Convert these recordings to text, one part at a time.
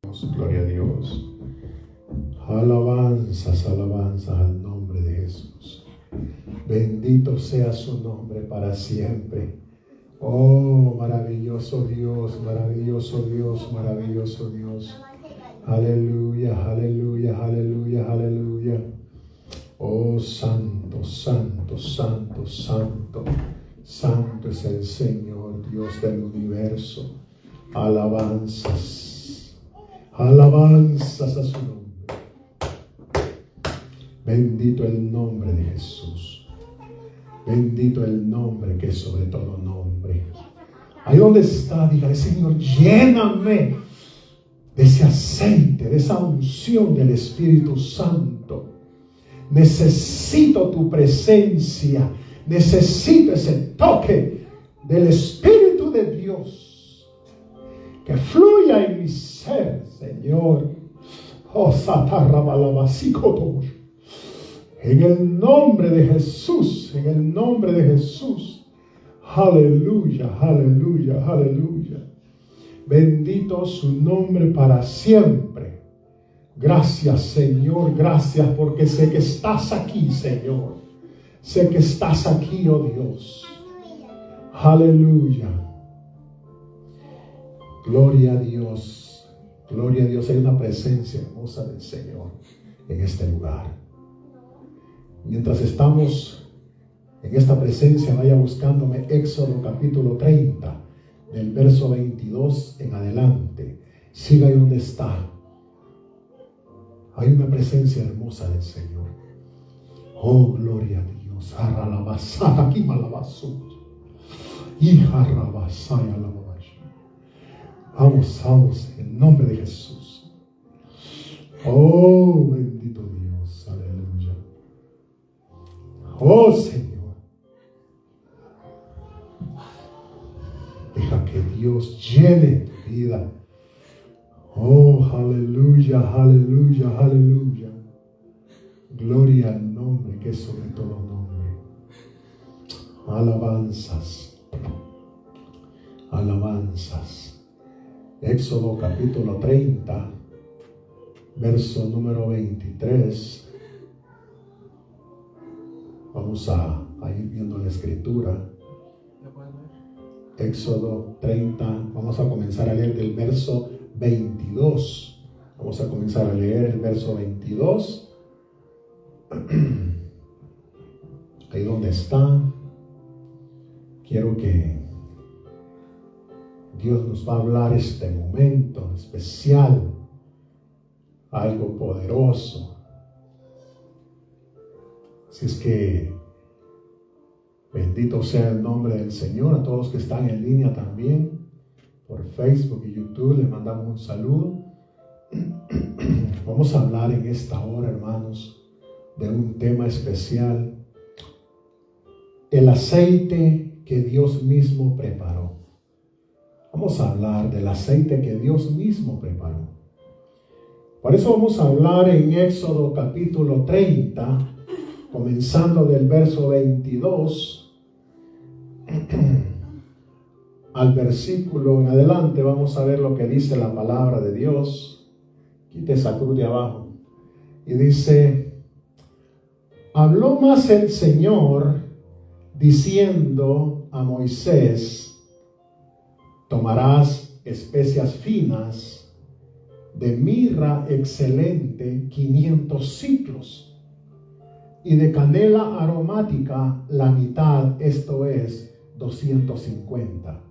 Gloria a Dios. Alabanzas, alabanzas al nombre de Jesús. Bendito sea su nombre para siempre. Oh, maravilloso Dios, maravilloso Dios, maravilloso Dios. Aleluya, aleluya, aleluya, aleluya. Oh, santo, santo, santo, santo. Santo es el Señor, Dios del universo. Alabanzas, alabanzas a su nombre. Bendito el nombre de Jesús. Bendito el nombre que es sobre todo nombre. Ahí donde está, dígale: Señor, lléname de ese aceite, de esa unción del Espíritu Santo. Necesito tu presencia. Necesito ese toque del Espíritu de Dios que fluya en mi ser, Señor. Oh, satarrabalabasicotos. En el nombre de Jesús, en el nombre de Jesús. Aleluya, aleluya, aleluya. Bendito su nombre para siempre. Gracias, Señor, gracias, porque sé que estás aquí, Señor. Sé que estás aquí, oh Dios. Aleluya. Gloria a Dios. Gloria a Dios. Hay una presencia hermosa del Señor en este lugar. Mientras estamos en esta presencia, vaya buscándome Éxodo capítulo 30, del verso 22 en adelante. Siga ahí donde está. Hay una presencia hermosa del Señor. Oh, gloria a Dios. Arralabasara, aquí malabasu. Y arrabasaya la babashi. Vamos, vamos, en nombre de Jesús. Oh, bendito Dios. Aleluya. Oh, Señor. Deja que Dios llene tu vida. Oh, aleluya, aleluya, aleluya. Gloria al nombre que es sobre todo nombre. Alabanzas. Alabanzas. Éxodo capítulo 30, verso número 23. Vamos a ir viendo la escritura. Éxodo 30, vamos a comenzar a leer del verso 22. Vamos a comenzar a leer el verso 22. Ahí donde está, quiero que Dios nos va a hablar este momento especial, algo poderoso. Así es que bendito sea el nombre del Señor. A todos los que están en línea también por Facebook y YouTube, les mandamos un saludo. Vamos a hablar en esta hora, hermanos, de un tema especial: el aceite que Dios mismo preparó. Vamos a hablar del aceite que Dios mismo preparó. Por eso vamos a hablar en Éxodo capítulo 30, comenzando del verso 22 al versículo en adelante. Vamos a ver lo que dice la palabra de Dios. Quite esa cruz de abajo. Y dice: habló más el Señor diciendo a Moisés: tomarás especias finas de mirra excelente 500 ciclos, y de canela aromática la mitad, esto es 250,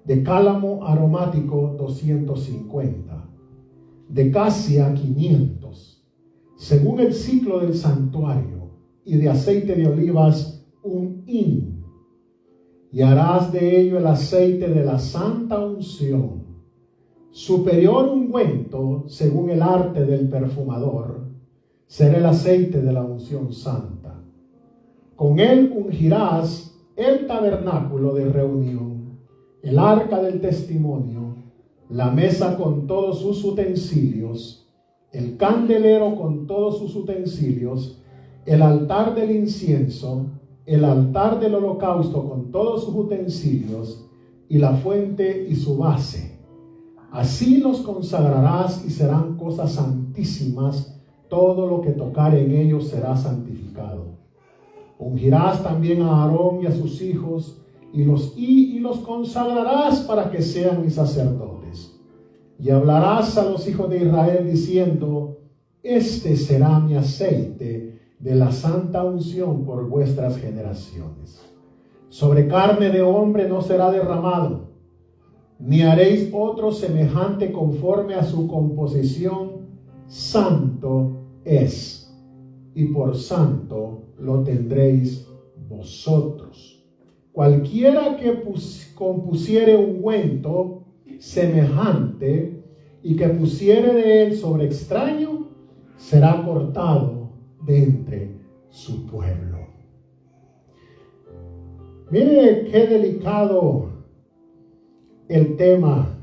de cálamo aromático 250, de casia 500, según el ciclo del santuario, y de aceite de olivas 1 hin. Y harás de ello el aceite de la santa unción, superior ungüento según el arte del perfumador, será el aceite de la unción santa. Con él ungirás el tabernáculo de reunión, el arca del testimonio, la mesa con todos sus utensilios, el candelero con todos sus utensilios, el altar del incienso, el altar del holocausto con todos sus utensilios, y la fuente y su base, Así los consagrarás y serán cosas santísimas. Todo lo que tocare en ellos será santificado. Ungirás también a Aarón y a sus hijos y los consagrarás para que sean mis sacerdotes. Y hablarás a los hijos de Israel diciendo: este será mi aceite de la santa unción por vuestras generaciones. Sobre carne de hombre no será derramado, ni haréis otro semejante conforme a su composición. Santo es, y por santo lo tendréis vosotros. Cualquiera que compusiere ungüento semejante y que pusiere de él sobre extraño, será cortado de entre su pueblo. Mire qué delicado el tema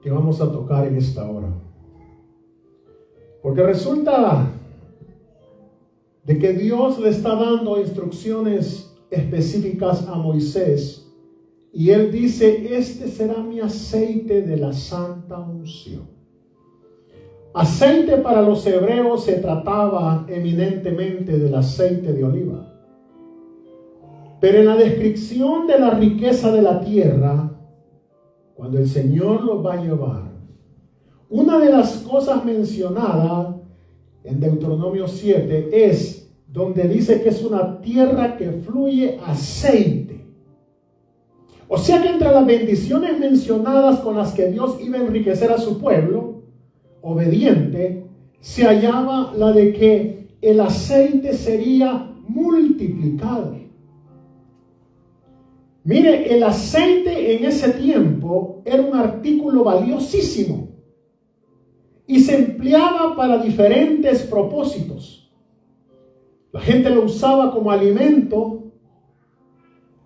que vamos a tocar en esta hora. Porque resulta de que Dios le está dando instrucciones específicas a Moisés. Y él dice: este será mi aceite de la santa unción. Aceite para los hebreos se trataba eminentemente del aceite de oliva. Pero en la descripción de la riqueza de la tierra, cuando el Señor los va a llevar, una de las cosas mencionadas en Deuteronomio 7 es donde dice que es una tierra que fluye aceite. O sea que entre las bendiciones mencionadas con las que Dios iba a enriquecer a su pueblo obediente, se hallaba la de que el aceite sería multiplicado. Mire, el aceite en ese tiempo era un artículo valiosísimo y se empleaba para diferentes propósitos. La gente lo usaba como alimento.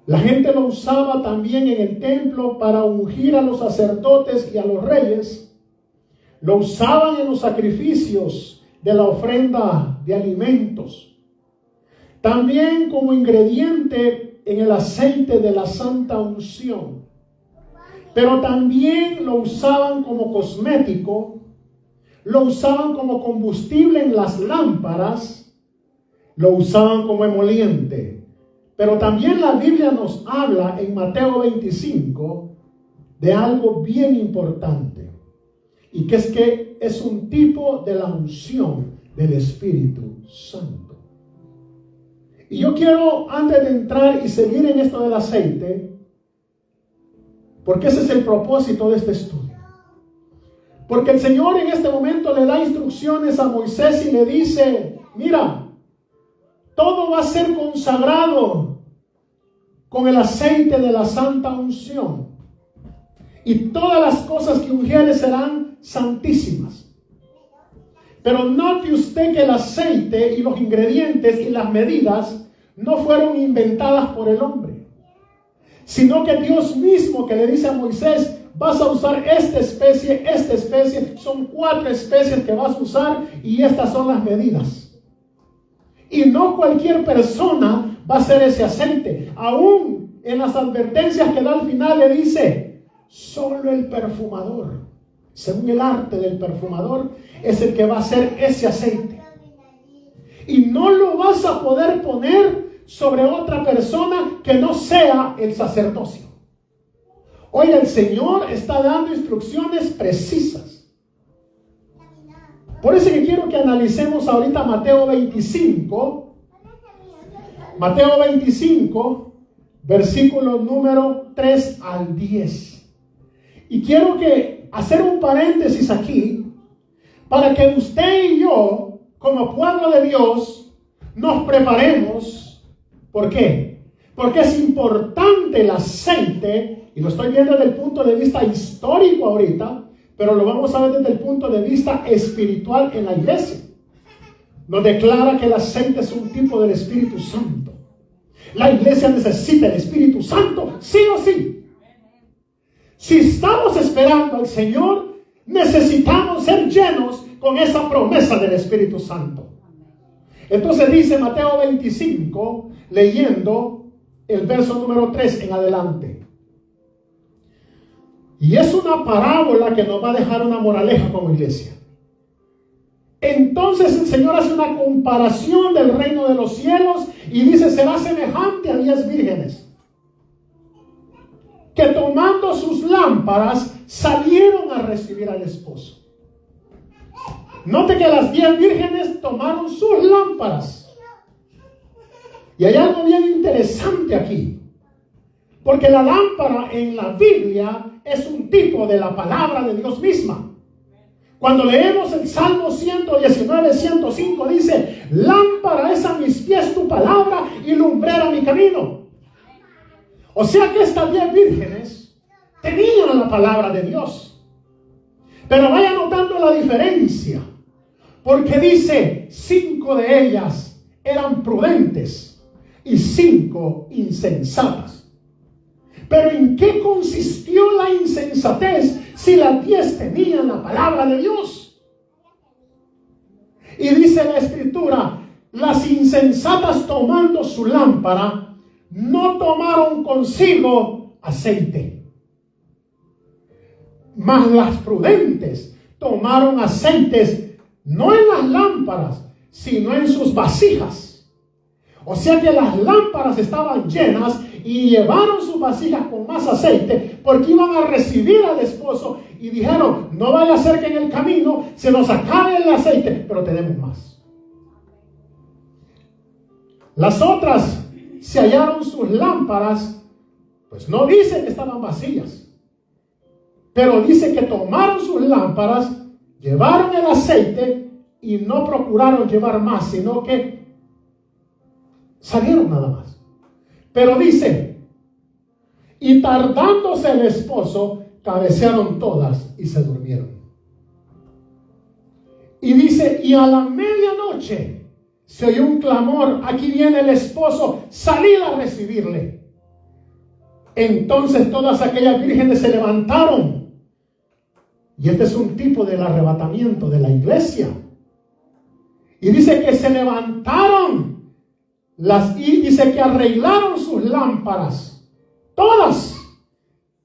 La gente lo usaba también en el templo para ungir a los sacerdotes y a los reyes. Lo usaban en los sacrificios de la ofrenda de alimentos. También como ingrediente en el aceite de la santa unción. Pero también lo usaban como cosmético. Lo usaban como combustible en las lámparas. Lo usaban como emoliente. Pero también la Biblia nos habla en Mateo 25 de algo bien importante. Y que es un tipo de la unción del Espíritu Santo. Y yo quiero, antes de entrar y seguir en esto del aceite, porque ese es el propósito de este estudio. Porque el Señor en este momento le da instrucciones a Moisés y le dice: mira, todo va a ser consagrado con el aceite de la santa unción. Y todas las cosas que ungieres serán santísimas. Pero note usted que el aceite y los ingredientes y las medidas no fueron inventadas por el hombre, sino que Dios mismo, que le dice a Moisés: vas a usar esta especie, son 4 especies que vas a usar y estas son las medidas. Y no cualquier persona va a hacer ese aceite. Aún en las advertencias que da al final le dice: solo el perfumador, según el arte del perfumador, es el que va a hacer ese aceite. Y no lo vas a poder poner sobre otra persona que no sea el sacerdocio. Oiga, el Señor está dando instrucciones precisas. Por eso que quiero que analicemos ahorita Mateo 25. Mateo 25, versículo número 3 al 10. Y quiero que hacer un paréntesis aquí para que usted y yo, como pueblo de Dios, nos preparemos. ¿Por qué? Porque es importante el aceite, y lo estoy viendo desde el punto de vista histórico ahorita, pero lo vamos a ver desde el punto de vista espiritual en la iglesia. Nos declara que el aceite es un tipo del Espíritu Santo. La iglesia necesita el Espíritu Santo, sí o sí. Si estamos esperando al Señor, necesitamos ser llenos con esa promesa del Espíritu Santo. Entonces dice Mateo 25, leyendo el verso número 3 en adelante. Y es una parábola que nos va a dejar una moraleja como iglesia. Entonces el Señor hace una comparación del reino de los cielos y dice: será semejante a 10 vírgenes que tomando sus lámparas salieron a recibir al esposo. Note que las 10 vírgenes tomaron sus lámparas. Y hay algo bien interesante aquí, porque la lámpara en la Biblia es un tipo de la palabra de Dios misma. Cuando leemos el Salmo 119, 105, dice: lámpara es a mis pies tu palabra y lumbrera mi camino. O sea que estas 10 vírgenes tenían la palabra de Dios. Pero vaya notando la diferencia, porque dice: 5 de ellas eran prudentes y 5 insensatas. Pero ¿en qué consistió la insensatez si las 10 tenían la palabra de Dios? Y dice la Escritura: las insensatas, tomando su lámpara, no tomaron consigo aceite. Mas las prudentes tomaron aceites no en las lámparas, sino en sus vasijas. O sea que las lámparas estaban llenas y llevaron sus vasijas con más aceite, porque iban a recibir al esposo, y dijeron: no vaya a ser que en el camino se nos acabe el aceite, pero tenemos más. Las otras se hallaron sus lámparas, pues no dice que estaban vacías, pero dice que tomaron sus lámparas, llevaron el aceite y no procuraron llevar más, sino que salieron nada más. Pero dice: y tardándose el esposo, cabecearon todas y se durmieron. Y dice: y a la medianoche se oyó un clamor: aquí viene el esposo, salid a recibirle. Entonces todas aquellas vírgenes se levantaron. Y este es un tipo del arrebatamiento de la iglesia. Y dice que se levantaron. Y dice que arreglaron sus lámparas. Todas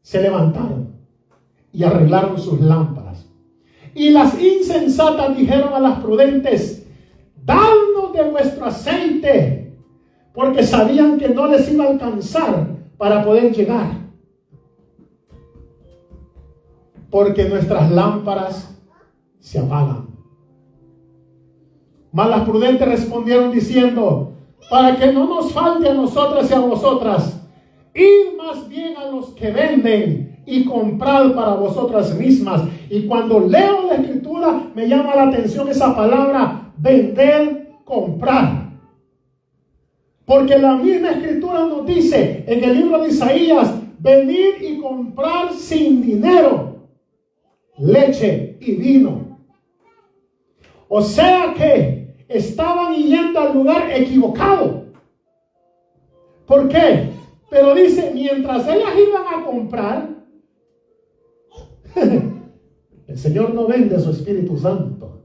se levantaron y arreglaron sus lámparas. Y las insensatas dijeron a las prudentes: dadnos de vuestro aceite, porque sabían que no les iba a alcanzar para poder llegar. Porque nuestras lámparas se apagan. Mas las prudentes respondieron diciendo: para que no nos falte a nosotras y a vosotras, id más bien a los que venden y comprad para vosotras mismas. Y cuando leo la Escritura me llama la atención esa palabra: vender, comprar. Porque la misma Escritura nos dice en el libro de Isaías: venir y comprar sin dinero leche y vino. O sea que estaban yendo al lugar equivocado. ¿Por qué? Pero dice: mientras ellas iban a comprar, el Señor no vende su Espíritu Santo.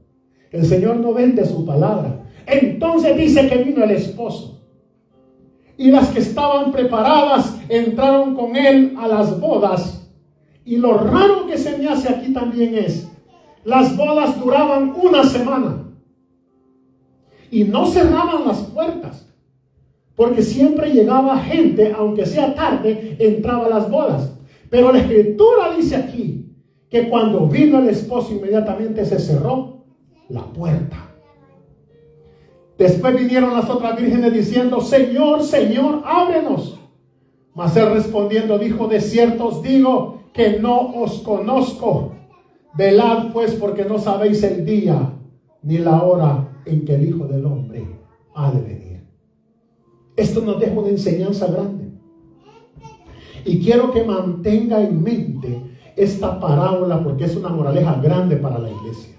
El Señor no vende su palabra. Entonces dice que vino el esposo. Y las que estaban preparadas entraron con él a las bodas. Y lo raro que se me hace aquí también es: las bodas duraban una semana. Y no cerraban las puertas, porque siempre llegaba gente, aunque sea tarde, entraba a las bodas. Pero la Escritura dice aquí que cuando vino el esposo, inmediatamente se cerró la puerta. Después vinieron las otras vírgenes diciendo: Señor, Señor, ábrenos. Mas él respondiendo dijo: de cierto os digo que no os conozco. Velad pues, porque no sabéis el día ni la hora en que el Hijo del Hombre ha de venir. Esto nos deja una enseñanza grande. Y quiero que mantenga en mente esta parábola, porque es una moraleja grande para la iglesia.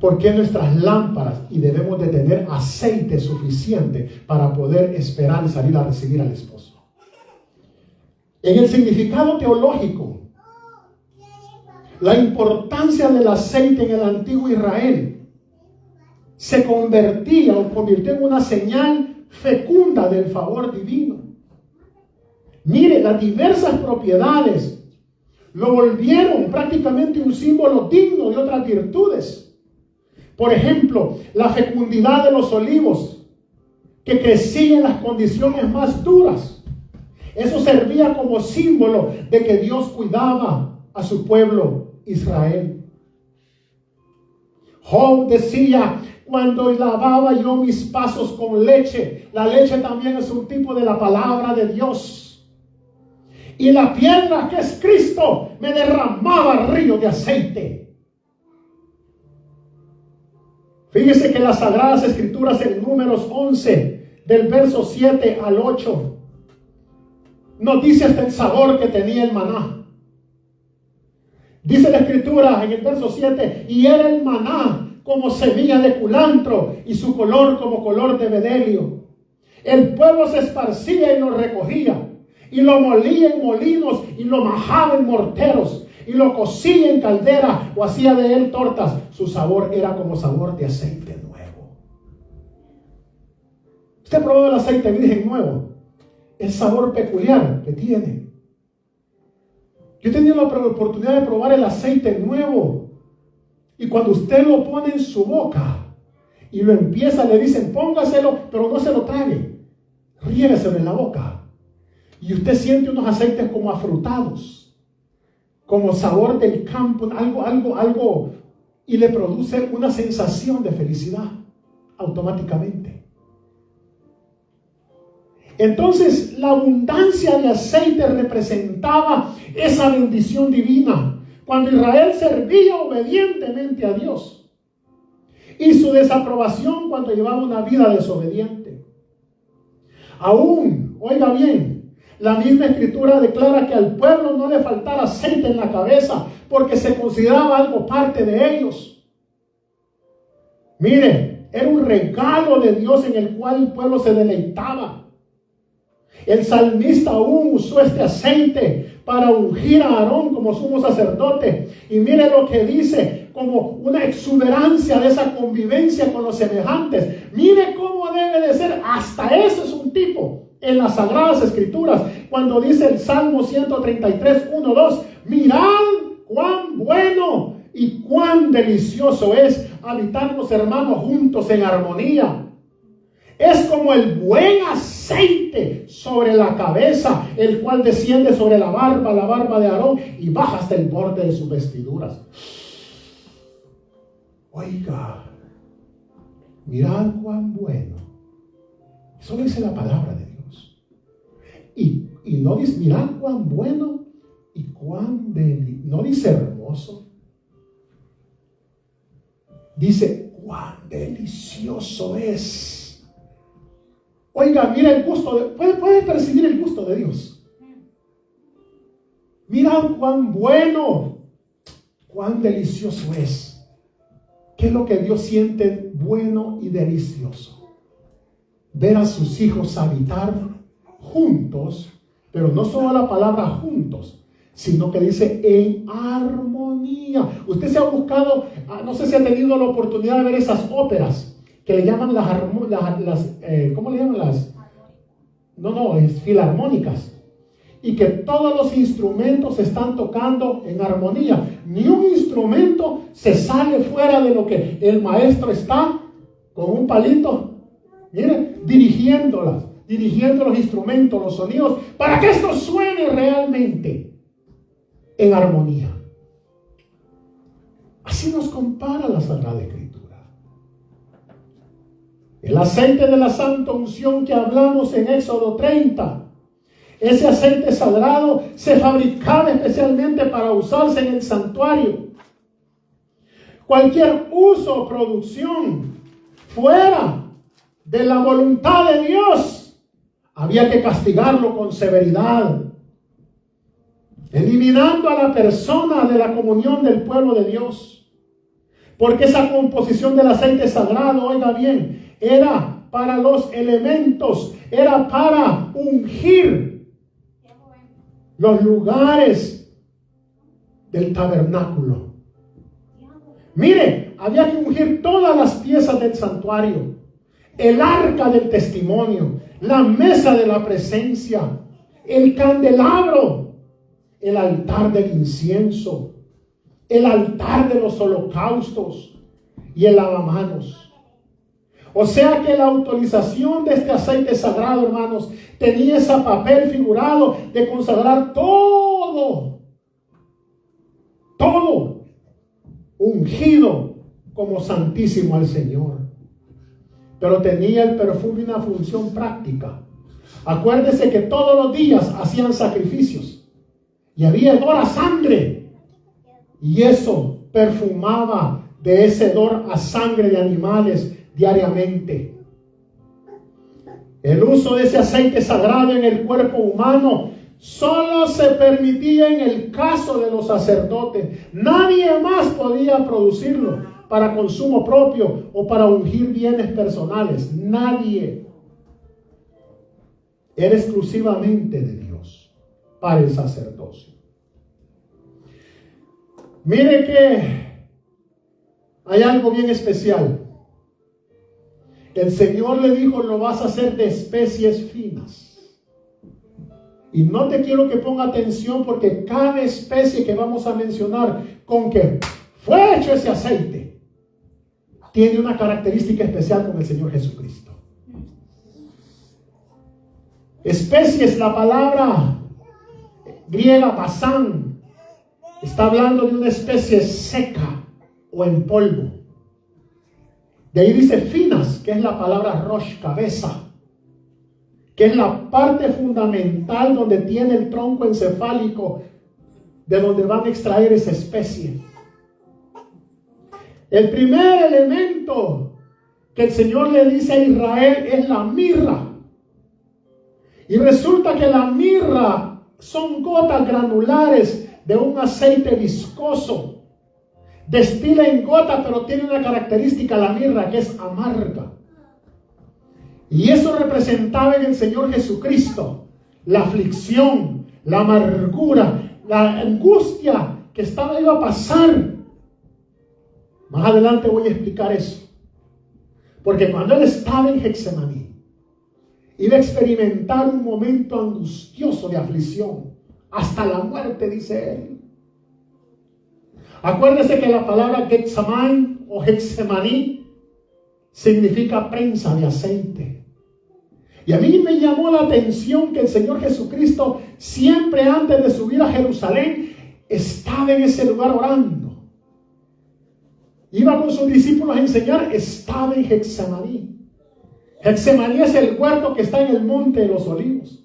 Porque nuestras lámparas, y debemos de tener aceite suficiente para poder esperar y salir a recibir al esposo. En el significado teológico, la importancia del aceite en el antiguo Israel se convirtió en una señal fecunda del favor divino. Mire, las diversas propiedades lo volvieron prácticamente un símbolo digno de otras virtudes. Por ejemplo, la fecundidad de los olivos, que crecía en las condiciones más duras. Eso servía como símbolo de que Dios cuidaba a su pueblo Israel. Job decía: cuando lavaba yo mis pasos con leche. La leche también es un tipo de la palabra de Dios. Y la piedra que es Cristo me derramaba río de aceite. Fíjese que las Sagradas Escrituras en Números 11, del verso 7 al 8, nos dice hasta el sabor que tenía el maná. Dice la Escritura en el verso 7: y era el maná como semilla de culantro, y su color como color de bedelio. El pueblo se esparcía y lo recogía, y lo molía en molinos, y lo majaba en morteros, y lo cocía en caldera, o hacía de él tortas. Su sabor era como sabor de aceite nuevo. ¿Usted ha probado el aceite virgen nuevo? El sabor peculiar que tiene. Yo he tenido la oportunidad de probar el aceite nuevo. Y cuando usted lo pone en su boca y lo empieza, le dicen: póngaselo, pero no se lo trague. Riégueselo en la boca. Y usted siente unos aceites como afrutados, como sabor del campo, algo, y le produce una sensación de felicidad automáticamente. Entonces, la abundancia de aceite representaba esa bendición divina cuando Israel servía obedientemente a Dios, y su desaprobación cuando llevaba una vida desobediente. Aún, oiga bien, la misma Escritura declara que al pueblo no le faltara aceite en la cabeza, porque se consideraba algo parte de ellos. Mire, era un regalo de Dios en el cual el pueblo se deleitaba. El salmista aún usó este aceite para ungir a Aarón como sumo sacerdote. Y mire lo que dice, como una exuberancia de esa convivencia con los semejantes. Mire cómo debe de ser. Hasta eso es un tipo en las Sagradas Escrituras, cuando dice el Salmo 133, 1, 2: mirad cuán bueno y cuán delicioso es habitar los hermanos juntos en armonía. Es como el buen aceite sobre la cabeza, el cual desciende sobre la barba de Aarón, y baja hasta el borde de sus vestiduras. Oiga, mirad cuán bueno. Eso dice la palabra de Dios. Y no dice: mirad cuán bueno y cuán no dice hermoso. Dice: cuán delicioso es. Oiga, mira el gusto, puede percibir el gusto de Dios. Mirad cuán bueno, cuán delicioso es. ¿Qué es lo que Dios siente bueno y delicioso? Ver a sus hijos habitar juntos, pero no solo la palabra juntos, sino que dice en armonía. Usted se ha buscado, no sé si ha tenido la oportunidad de ver esas óperas que le llaman ¿cómo le llaman las? Es filarmónicas. Y que todos los instrumentos se están tocando en armonía. Ni un instrumento se sale fuera de lo que el maestro está con un palito, mire, dirigiendo los instrumentos, los sonidos, para que esto suene realmente en armonía. Así nos compara la Sagrada Escritura. El aceite de la santa unción que hablamos en Éxodo 30, ese aceite sagrado se fabricaba especialmente para usarse en el santuario. Cualquier uso o producción fuera de la voluntad de Dios, había que castigarlo con severidad, eliminando a la persona de la comunión del pueblo de Dios. Porque esa composición del aceite sagrado, oiga bien, era para los elementos, era para ungir los lugares del tabernáculo. Mire, había que ungir todas las piezas del santuario, el arca del testimonio, la mesa de la presencia, el candelabro, el altar del incienso, el altar de los holocaustos y el lavamanos. O sea que la autorización de este aceite sagrado, hermanos, tenía ese papel figurado de consagrar todo ungido como santísimo al Señor. Pero tenía el perfume una función práctica. Acuérdese que todos los días hacían sacrificios y había hedor a sangre, y eso perfumaba de ese hedor a sangre de animales diariamente. El uso de ese aceite sagrado en el cuerpo humano solo se permitía en el caso de los sacerdotes. Nadie más podía producirlo para consumo propio o para ungir bienes personales. Nadie. Era exclusivamente de Dios para el sacerdocio. Mire que hay algo bien especial. El Señor le dijo, lo vas a hacer de especies finas. Y no te quiero que ponga atención, porque cada especie que vamos a mencionar con que fue hecho ese aceite tiene una característica especial con el Señor Jesucristo. Especies, la palabra griega basán, está hablando de una especie seca o en polvo. De ahí dice finas, que es la palabra rosh, cabeza, que es la parte fundamental donde tiene el tronco encefálico, de donde van a extraer esa especie. El primer elemento que el Señor le dice a Israel es la mirra. Y resulta que la mirra son gotas granulares de un aceite viscoso. Destila en gota, pero tiene una característica, la mirra, que es amarga. Y eso representaba en el Señor Jesucristo la aflicción, la amargura, la angustia que iba a pasar. Más adelante voy a explicar eso. Porque cuando él estaba en Getsemaní, iba a experimentar un momento angustioso de aflicción, hasta la muerte, dice él. Acuérdese que la palabra Getsamán o Getsemaní significa prensa de aceite. Y a mí me llamó la atención que el Señor Jesucristo, siempre antes de subir a Jerusalén, estaba en ese lugar orando. Iba con sus discípulos a enseñar, estaba en Getsemaní. Getsemaní es el huerto que está en el monte de los olivos.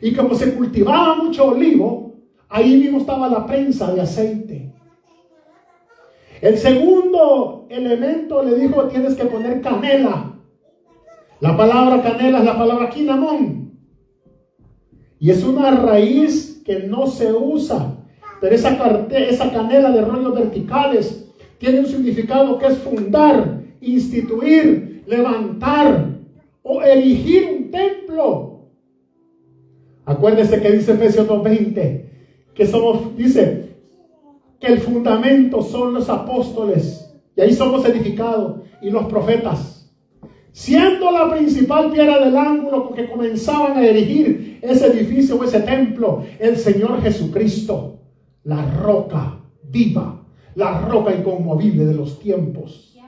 Y como se cultivaba mucho olivo, ahí mismo estaba la prensa de aceite. El segundo elemento le dijo, tienes que poner canela. La palabra canela es la palabra quinamón. Y es una raíz que no se usa. Pero esa canela de rollos verticales tiene un significado que es fundar, instituir, levantar o erigir un templo. Acuérdese que dice Efesios 2:20, que dice que el fundamento son los apóstoles, y ahí somos edificados, y los profetas, siendo la principal piedra del ángulo con que comenzaban a erigir ese edificio o ese templo, el Señor Jesucristo, la roca viva, la roca inconmovible de los tiempos.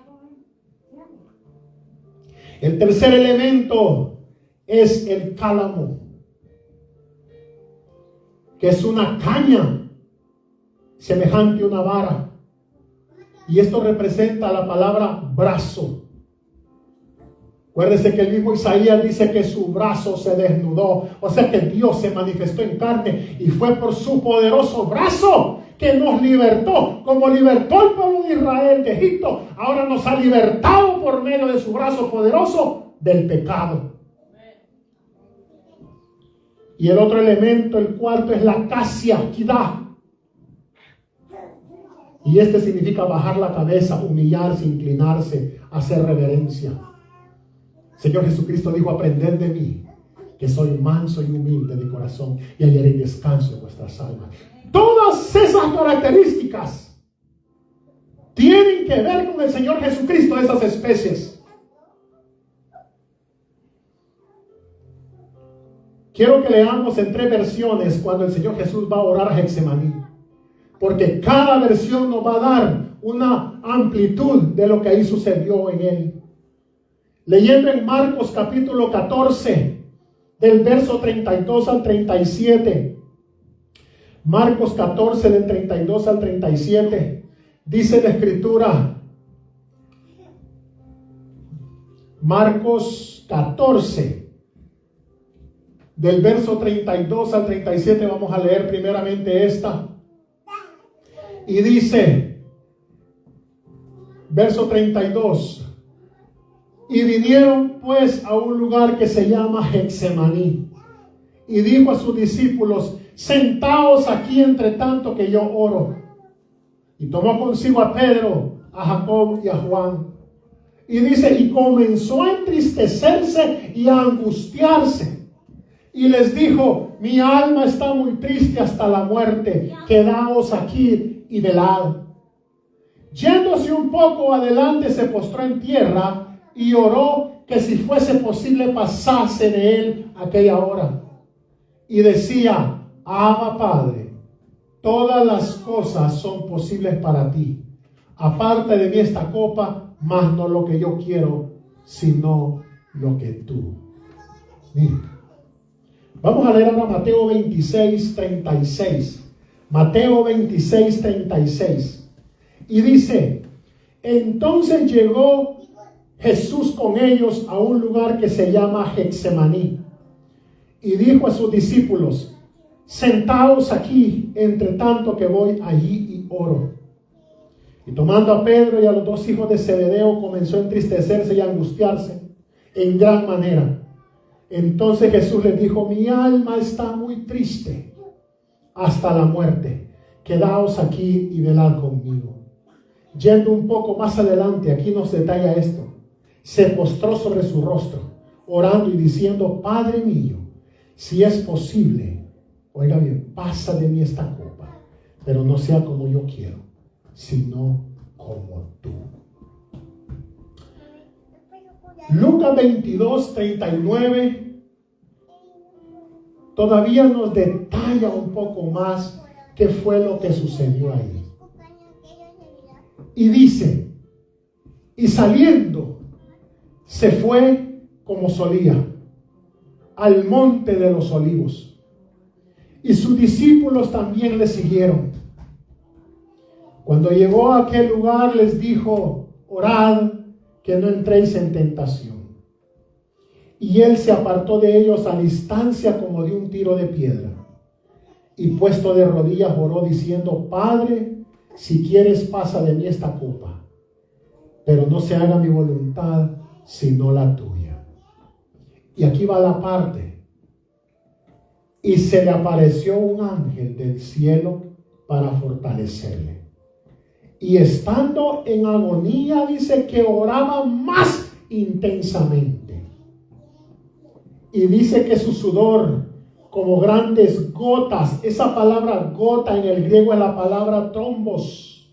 El tercer elemento es el cálamo, que es una caña semejante a una vara, y esto representa la palabra brazo. Acuérdese que el mismo Isaías dice que su brazo se desnudó, o sea que Dios se manifestó en carne, y fue por su poderoso brazo que nos libertó, como libertó al pueblo de Israel de Egipto. Ahora nos ha libertado por medio de su brazo poderoso del pecado. Y el otro elemento, el cuarto, es la casia, kidá. Y este significa bajar la cabeza, humillarse, inclinarse, hacer reverencia. Señor Jesucristo dijo, aprended de mí, que soy manso y humilde de corazón, y hallaréis descanso en vuestras almas. Todas esas características tienen que ver con el Señor Jesucristo, esas especies. quiero que leamos en 3 versiones cuando el Señor Jesús va a orar a Getsemaní, porque cada versión nos va a dar una amplitud de lo que ahí sucedió en él. Leyendo en Marcos capítulo 14, del verso 32 al 37. Marcos 14, del 32 al 37. Dice la Escritura. Marcos 14, del verso 32 al 37. Vamos a leer primeramente esta. Y dice, verso 32. Y vinieron pues a un lugar que se llama Getsemaní. Y dijo a sus discípulos, sentaos aquí entre tanto que yo oro. Y tomó consigo a Pedro, a Jacob y a Juan. Y dice, y comenzó a entristecerse y a angustiarse. Y les dijo, mi alma está muy triste hasta la muerte. Quedaos aquí y velad. Yéndose un poco adelante, se postró en tierra y oró que si fuese posible pasase de él aquella hora. Y decía, Abba Padre, todas las cosas son posibles para ti. Aparte de mí esta copa, mas no lo que yo quiero, sino lo que tú. Mira. Vamos a leer ahora Mateo 26, 36. Mateo 26, 36. Y dice, entonces llegó Jesús con ellos a un lugar que se llama Getsemaní. Y dijo a sus discípulos, sentaos aquí, entre tanto que voy allí y oro. Y tomando a Pedro y a los 2 hijos de Zebedeo, comenzó a entristecerse y a angustiarse en gran manera. Entonces Jesús les dijo, mi alma está muy triste hasta la muerte. Quedaos aquí y velad conmigo. Yendo un poco más adelante, aquí nos detalla esto. Se postró sobre su rostro, orando y diciendo, Padre mío, si es posible, oiga bien, pasa de mí esta copa, pero no sea como yo quiero, sino como tú. Lucas 22, 39 todavía nos detalla un poco más qué fue lo que sucedió ahí. Y dice, y saliendo, se fue como solía al monte de los olivos. Y sus discípulos también le siguieron. Cuando llegó a aquel lugar les dijo, orad que no entréis en tentación. Y él se apartó de ellos a distancia como de un tiro de piedra. Y puesto de rodillas oró diciendo, Padre, si quieres pasa de mí esta copa, pero no se haga mi voluntad sino la tuya. Y aquí va la parte. Y se le apareció un ángel del cielo para fortalecerle. Y estando en agonía, dice que oraba más intensamente. Y dice que su sudor, como grandes gotas, esa palabra gota en el griego es la palabra trombos.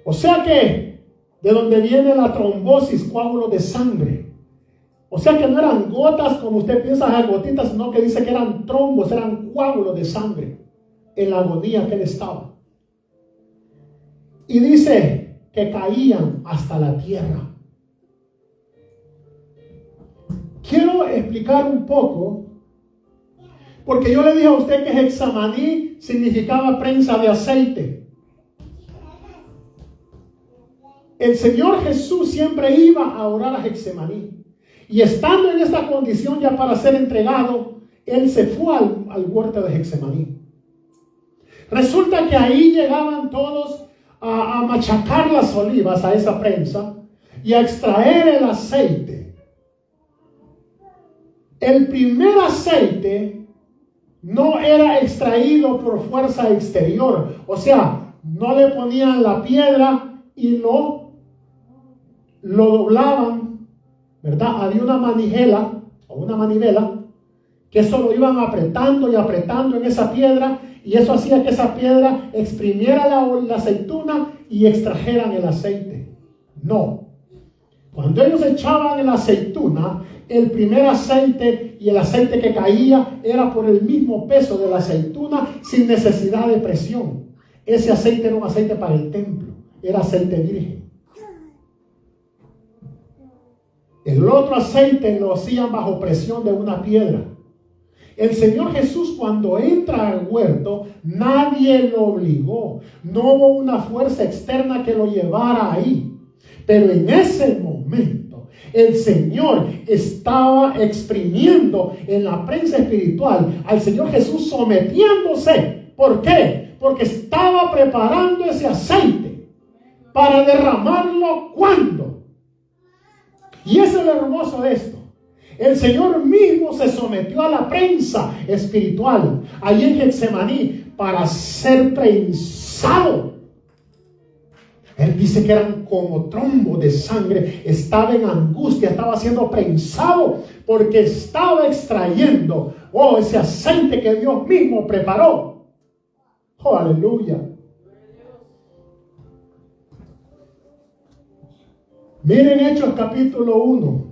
O sea que de donde viene la trombosis, coágulo de sangre. O sea que no eran gotas como usted piensa, gotitas, sino que dice que eran trombos, eran coágulos de sangre en la agonía que él estaba. Y dice que caían hasta la tierra. Quiero explicar un poco, porque yo le dije a usted que Getsemaní significaba prensa de aceite. El Señor Jesús siempre iba a orar a Getsemaní. Y estando en esta condición ya para ser entregado, Él se fue al huerto de Getsemaní. Resulta que ahí llegaban todos a machacar las olivas, a esa prensa, y a extraer el aceite. El primer aceite no era extraído por fuerza exterior. O sea, no le ponían la piedra y lo doblaban, ¿verdad? Había una manivela o una manivela que eso lo iban apretando y apretando en esa piedra, y eso hacía que esa piedra exprimiera la aceituna y extrajeran el aceite. No. Cuando ellos echaban la aceituna, el primer aceite y el aceite que caía era por el mismo peso de la aceituna, sin necesidad de presión. Ese aceite era un aceite para el templo, era aceite virgen. El otro aceite lo hacían bajo presión de una piedra. El Señor Jesús, cuando entra al huerto, nadie lo obligó. No hubo una fuerza externa que lo llevara ahí. Pero en ese momento, el Señor estaba exprimiendo en la prensa espiritual al Señor Jesús, sometiéndose. ¿Por qué? Porque estaba preparando ese aceite para derramarlo. ¿Cuándo? Y eso es lo hermoso de esto. El Señor mismo se sometió a la prensa espiritual allí en Getsemaní para ser prensado. Él dice que eran como trombos de sangre, estaba en angustia, estaba siendo prensado porque estaba extrayendo ese aceite que Dios mismo preparó. Oh, aleluya. Miren Hechos capítulo 1.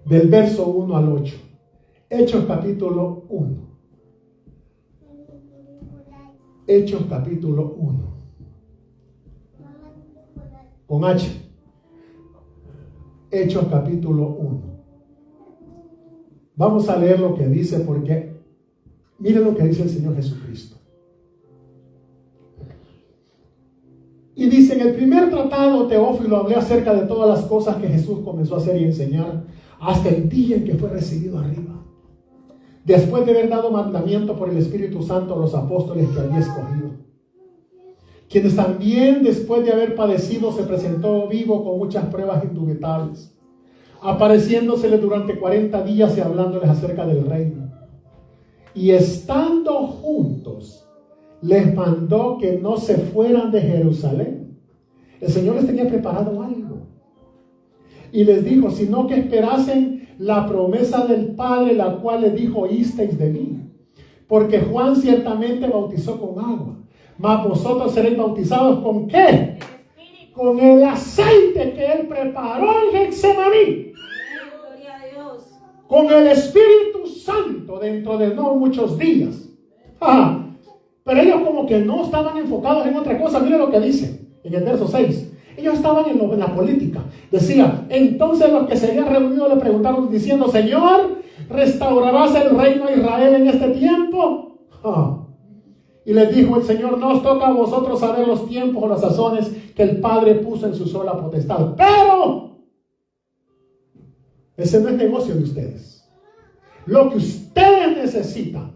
Del verso 1 al 8. Hechos capítulo 1. Hechos capítulo 1. Con H. Hechos capítulo 1. Vamos a leer lo que dice, porque miren lo que dice el Señor Jesucristo. Y dice: en el primer tratado, Teófilo, hablé acerca de todas las cosas que Jesús comenzó a hacer y enseñar hasta el día en que fue recibido arriba, después de haber dado mandamiento por el Espíritu Santo a los apóstoles que había escogido, quienes también, después de haber padecido, se presentó vivo con muchas pruebas indubitables, apareciéndosele durante 40 días y hablándoles acerca del reino. Y estando juntos, les mandó que no se fueran de Jerusalén. El Señor les tenía preparado algo. Y les dijo, sino que esperasen la promesa del Padre, la cual les dijo: oísteis de mí. Porque Juan ciertamente bautizó con agua, mas vosotros seréis bautizados ¿con qué? Con el aceite que él preparó en Getsemaní. Con el Espíritu Santo dentro de no muchos días. Pero ellos como que no estaban enfocados en otra cosa. Miren lo que dice en el verso 6. Ellos estaban en la política. Decía: entonces los que se habían reunido le preguntaron diciendo: Señor, ¿restaurarás el reino de Israel en este tiempo? Y les dijo el Señor: no os toca a vosotros saber los tiempos o las sazones que el Padre puso en su sola potestad. Pero ese no es negocio de ustedes. Lo que ustedes necesitan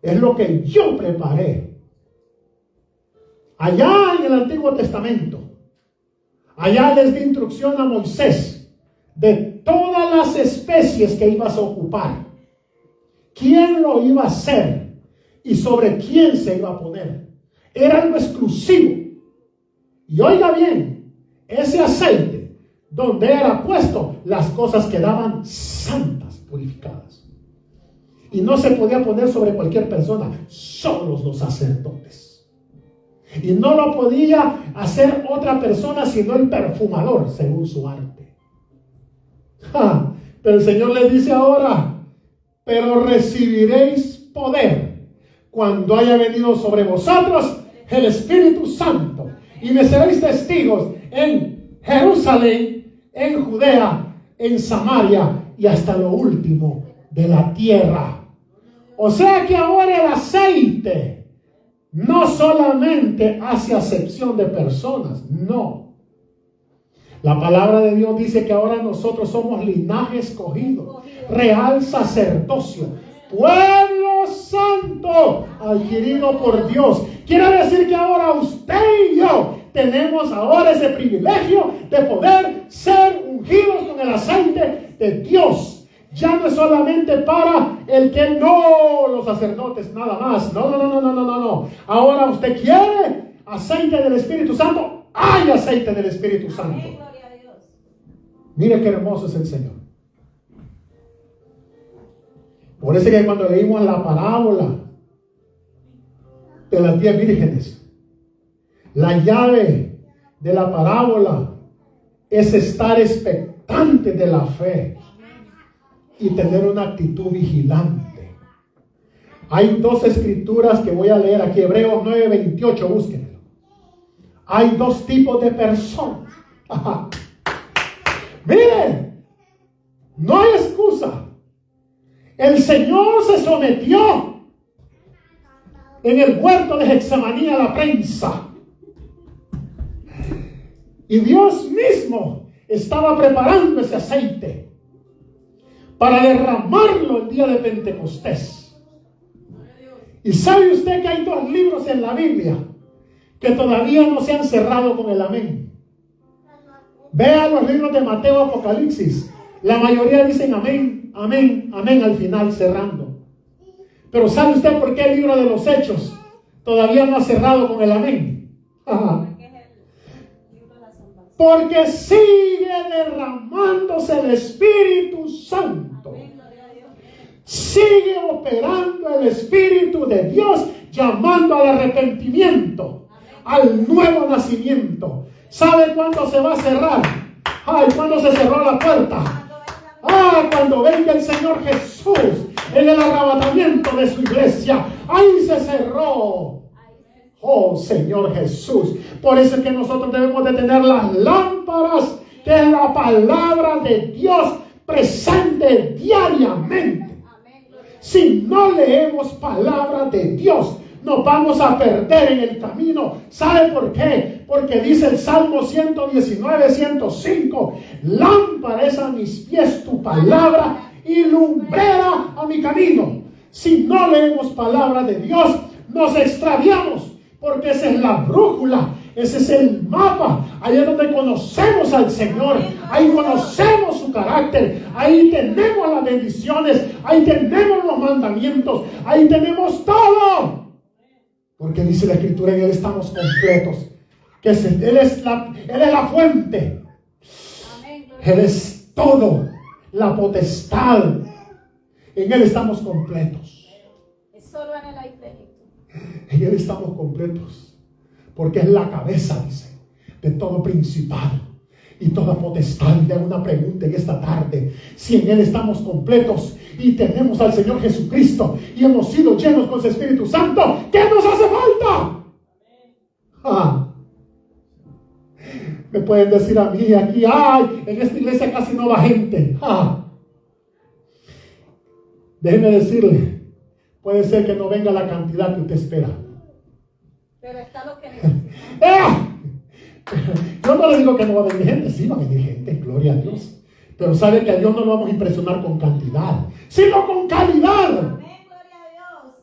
es lo que yo preparé. Allá en el Antiguo Testamento, allá les di instrucción a Moisés de todas las especies que ibas a ocupar, quién lo iba a hacer y sobre quién se iba a poner. Era algo exclusivo. Y oiga bien, ese aceite donde era puesto, las cosas quedaban santas, purificadas. Y no se podía poner sobre cualquier persona, solo los sacerdotes. Y no lo podía hacer otra persona sino el perfumador, según su arte. Pero el Señor les dice ahora: pero recibiréis poder cuando haya venido sobre vosotros el Espíritu Santo, y me seréis testigos en Jerusalén, en Judea, en Samaria y hasta lo último de la tierra. O sea que ahora el aceite no solamente hace acepción de personas, no. La palabra de Dios dice que ahora nosotros somos linaje escogido, real sacerdocio, pueblo santo, adquirido por Dios. Quiere decir que ahora usted y yo tenemos ahora ese privilegio de poder ser ungidos con el aceite de Dios. Ya no es solamente para el que no, los sacerdotes, nada más. No. Ahora usted quiere aceite del Espíritu Santo, hay aceite del Espíritu Santo. Mire qué hermoso es el Señor. Por eso que cuando leímos la parábola de las 10 vírgenes, la llave de la parábola es estar expectante de la fe. y tener una actitud vigilante. Hay dos escrituras que voy a leer aquí, Hebreos 9:28, búsquenlo. Hay dos tipos de personas. Miren, no hay excusa. El Señor se sometió en el huerto de Getsemaní a la prensa. Y Dios mismo estaba preparando ese aceite para derramarlo el día de Pentecostés. Y sabe usted que hay dos libros en la Biblia que todavía no se han cerrado con el amén. Vea los libros de Mateo, Apocalipsis. La mayoría dicen amén, amén, amén al final cerrando. Pero ¿sabe usted por qué el libro de los Hechos todavía no ha cerrado con el amén? Porque sigue derramándose el Espíritu Santo. Sigue operando el Espíritu de Dios, llamando al arrepentimiento, al nuevo nacimiento. ¿Sabe cuándo se va a cerrar? Ay, ¿cuándo se cerró la puerta? Cuando venga el Señor Jesús en el arrebatamiento de su iglesia. Ahí se cerró. Oh Señor Jesús. Por eso es que nosotros debemos de tener las lámparas de la palabra de Dios presente diariamente. Si no leemos palabra de Dios, nos vamos a perder en el camino. ¿Sabe por qué? Porque dice el Salmo 119, 105, lámpara es a mis pies tu palabra y lumbrera a mi camino. Si no leemos palabra de Dios, nos extraviamos, porque esa es la brújula, ese es el mapa. Ahí es donde conocemos al Señor, ahí conocemos su carácter, ahí tenemos las bendiciones, ahí tenemos los mandamientos, ahí tenemos todo. Porque dice la Escritura, en Él estamos completos. Él es la fuente. Él es todo, la potestad. En Él estamos completos. Solo en Él hay plenitud. En Él estamos completos. Porque es la cabeza, dice, de todo principado y toda potestad. Le hago una pregunta en esta tarde: si en Él estamos completos y tenemos al Señor Jesucristo y hemos sido llenos con su Espíritu Santo, ¿qué nos hace falta? Me pueden decir a mí aquí, en esta iglesia casi no va gente. Déjeme decirle, puede ser que no venga la cantidad que usted espera, pero está lo que necesita. Yo no le digo que no va a venir gente, sí va a venir gente, gloria a Dios. Pero sabe que a Dios no lo vamos a impresionar con cantidad, sino con calidad. Amén, gloria a Dios.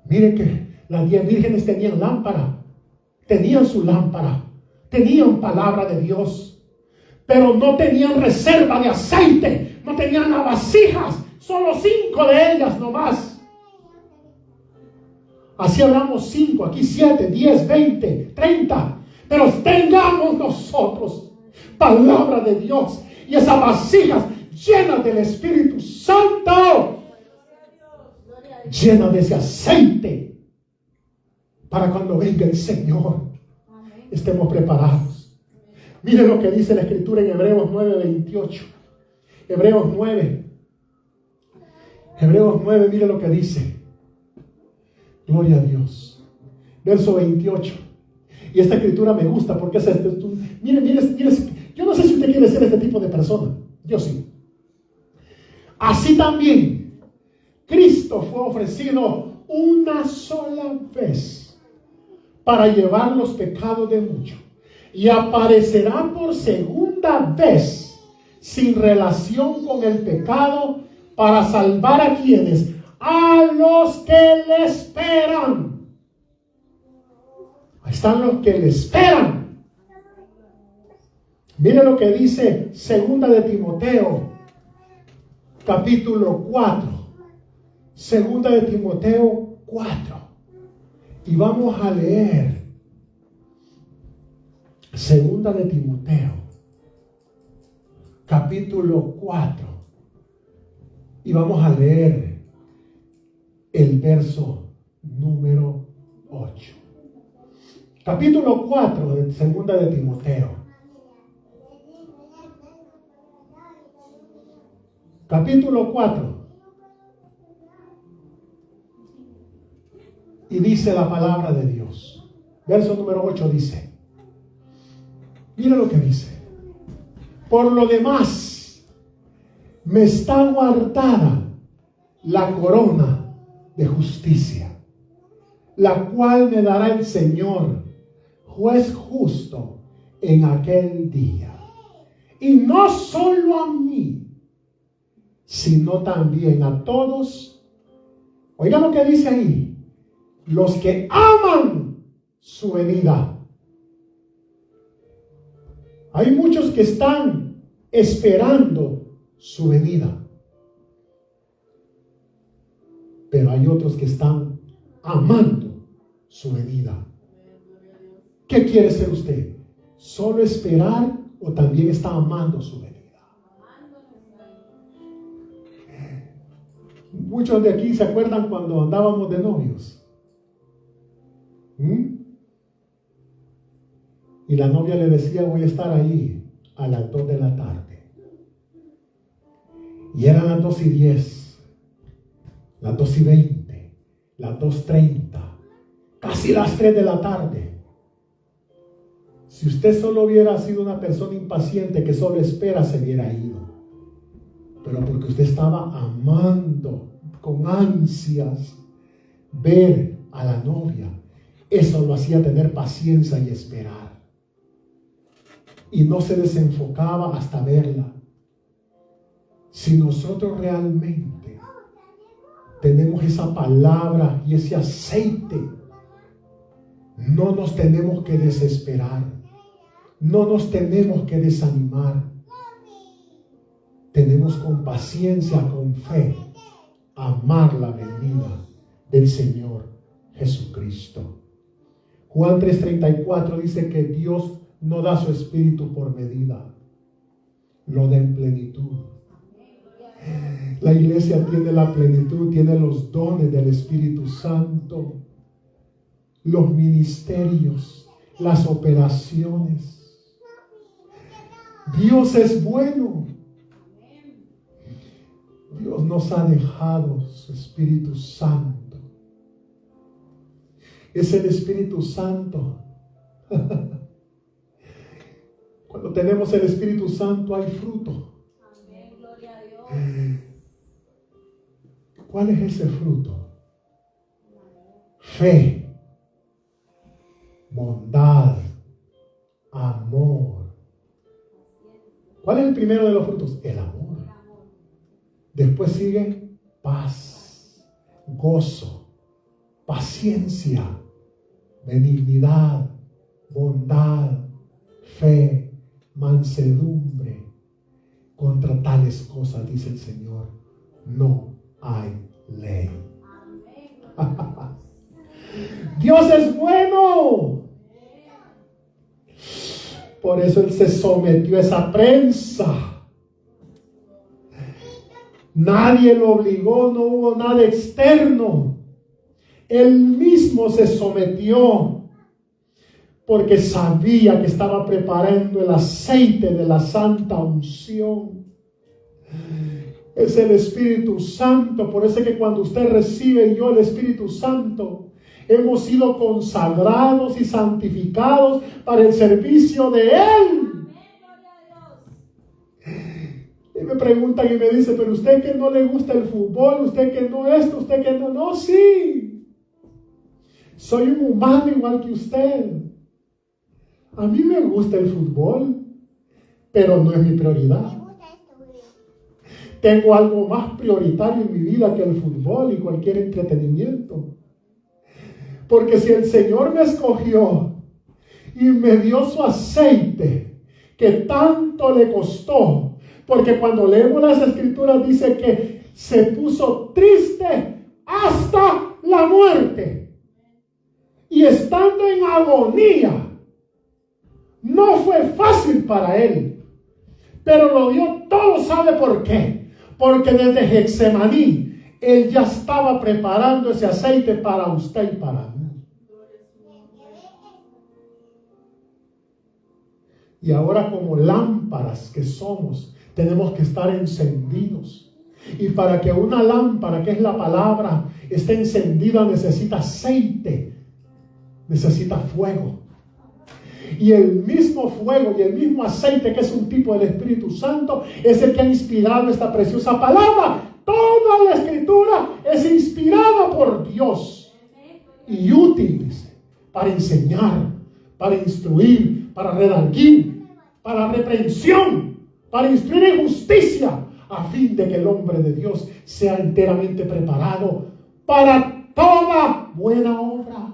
Miren que las 10 vírgenes tenían lámpara, tenían su lámpara, tenían palabra de Dios, pero no tenían reserva de aceite, no tenían las vasijas, solo 5 de ellas nomás. Así hablamos 5, aquí 7, 10, 20, 30. Pero tengamos nosotros palabra de Dios y esas vasijas llenas del Espíritu Santo, llenas de ese aceite, para cuando venga el Señor estemos preparados. Mire lo que dice la Escritura en Hebreos 9:28. Hebreos 9, mire lo que dice. Gloria a Dios. Verso 28. Y esta escritura me gusta porque es mire, yo no sé si usted quiere ser este tipo de persona. Yo sí. Así también Cristo fue ofrecido una sola vez para llevar los pecados de muchos, y aparecerá por segunda vez sin relación con el pecado para salvar a quienes, a los que le esperan. Ahí están los que le esperan. Mire lo que dice Segunda de Timoteo, capítulo 4. Segunda de Timoteo 4. Y vamos a leer Segunda de Timoteo, capítulo 4. Y vamos a leer el verso número 8. Capítulo 4 de Segunda de Timoteo. capítulo 4. Y dice la palabra de Dios. Verso número 8 dice. Mira lo que dice. Por lo demás, me está guardada la corona de justicia, la cual me dará el Señor, juez justo, en aquel día. Y no solo a mí, sino también a todos. Oiga lo que dice ahí. Los que aman su venida. Hay muchos que están esperando su venida. Pero hay otros que están amando su venida. ¿Qué quiere ser usted? ¿Solo esperar o también está amando su venida? Muchos de aquí se acuerdan cuando andábamos de novios. Y la novia le decía, voy a estar ahí a las 2 de la tarde. Y eran las 2:10, las 2:20, las 2:30, casi las 3 de la tarde. Si usted solo hubiera sido una persona impaciente que solo espera, se hubiera ido. Pero porque usted estaba amando con ansias ver a la novia, eso lo hacía tener paciencia y esperar. Y no se desenfocaba hasta verla. Si nosotros realmente tenemos esa palabra y ese aceite, no nos tenemos que desesperar. No nos tenemos que desanimar. Tenemos con paciencia, con fe, amar la venida del Señor Jesucristo. Juan 3:34 dice que Dios no da su espíritu por medida, lo da en plenitud. La iglesia tiene la plenitud, tiene los dones del Espíritu Santo, los ministerios, las operaciones. Dios es bueno. Dios nos ha dejado su Espíritu Santo. Es el Espíritu Santo. Cuando tenemos el Espíritu Santo hay fruto. Amén, gloria a Dios. ¿Cuál es ese fruto? Fe, bondad, amor. ¿Cuál es el primero de los frutos? El amor. Después sigue paz, gozo, paciencia, benignidad, bondad, fe, mansedumbre. Contra tales cosas, dice el Señor, no hay ley. Dios es bueno. Por eso Él se sometió a esa prensa. Nadie lo obligó, no hubo nada externo. Él mismo se sometió porque sabía que estaba preparando el aceite de la santa unción. Es el Espíritu Santo. Por eso es que cuando usted recibe y yo el Espíritu Santo, hemos sido consagrados y santificados para el servicio de Él. Y me preguntan y me dicen, pero usted que no le gusta el fútbol, usted que no esto, usted que no. No, sí. Soy un humano igual que usted. A mí me gusta el fútbol, pero no es mi prioridad. Tengo algo más prioritario en mi vida que el fútbol y cualquier entretenimiento. Porque si el Señor me escogió y me dio su aceite, que tanto le costó, porque cuando leemos las Escrituras dice que se puso triste hasta la muerte. Y estando en agonía, no fue fácil para Él. Pero lo dio todo, ¿sabe por qué? Porque desde Getsemaní, Él ya estaba preparando ese aceite para usted y para mí. Y ahora como lámparas que somos, tenemos que estar encendidos Y para que una lámpara, que es la palabra, esté encendida, necesita aceite, necesita fuego. Y el mismo fuego y el mismo aceite, que es un tipo del Espíritu Santo, es el que ha inspirado esta preciosa palabra. Toda la Escritura es inspirada por Dios y útil, dice, para enseñar, para instruir, para redarguir, para reprensión, para instruir en justicia, a fin de que el hombre de Dios sea enteramente preparado para toda buena obra.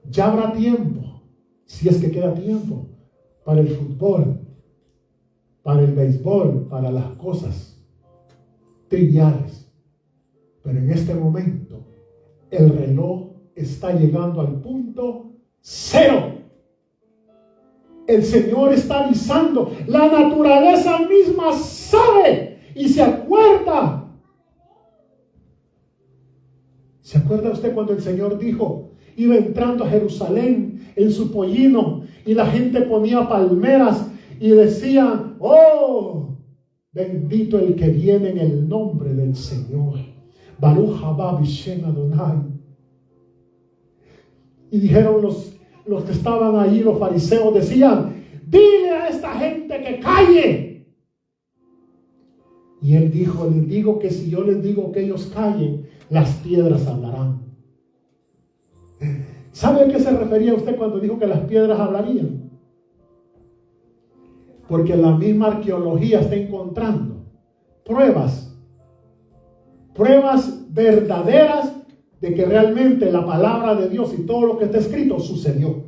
Ya habrá tiempo, si es que queda tiempo, para el fútbol, para el béisbol, para las cosas triviales. Pero en este momento, el reloj está llegando al punto cero. El Señor está avisando. La naturaleza misma sabe y se acuerda. ¿Se acuerda usted cuando el Señor dijo, iba entrando a Jerusalén en su pollino y la gente ponía palmeras y decían, oh, bendito el que viene en el nombre del Señor, Baruch haba Bishem Adonai? Y dijeron los que estaban allí, los fariseos, decían, dile a esta gente que calle. Y él dijo, les digo que si yo les digo que ellos callen, las piedras hablarán. ¿Sabe a qué se refería usted cuando dijo que las piedras hablarían? Porque la misma arqueología está encontrando pruebas verdaderas de que realmente la palabra de Dios y todo lo que está escrito sucedió.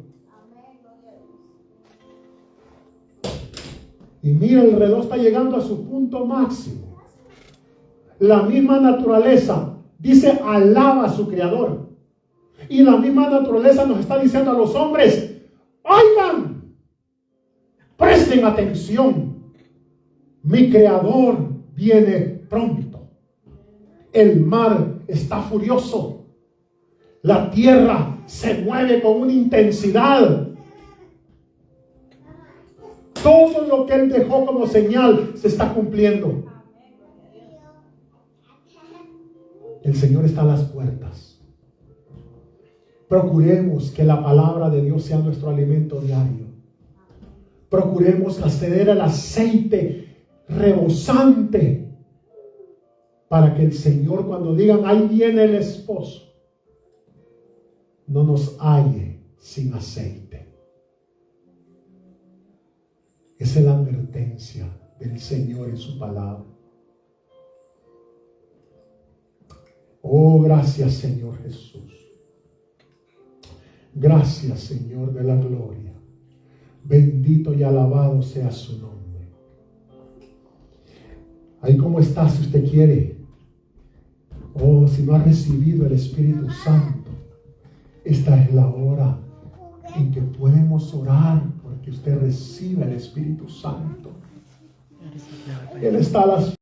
Y mira, el reloj está llegando a su punto máximo. La misma naturaleza dice, alaba a su creador. Y la misma naturaleza nos está diciendo a los hombres, oigan, presten atención, mi creador viene pronto. El mar está furioso. La tierra se mueve con una intensidad. Todo lo que Él dejó como señal se está cumpliendo. El Señor está a las puertas. Procuremos que la palabra de Dios sea nuestro alimento diario. Procuremos acceder al aceite rebosante para que el Señor, cuando digan, ahí viene el esposo, no nos halle sin aceite. Esa es la advertencia del Señor en su palabra. Oh, gracias, Señor Jesús. Gracias, Señor de la gloria. Bendito y alabado sea su nombre. Ahí como está, si usted quiere. Oh, si no ha recibido el Espíritu Santo, esta es la hora en que podemos orar porque usted reciba el Espíritu Santo. Él está a las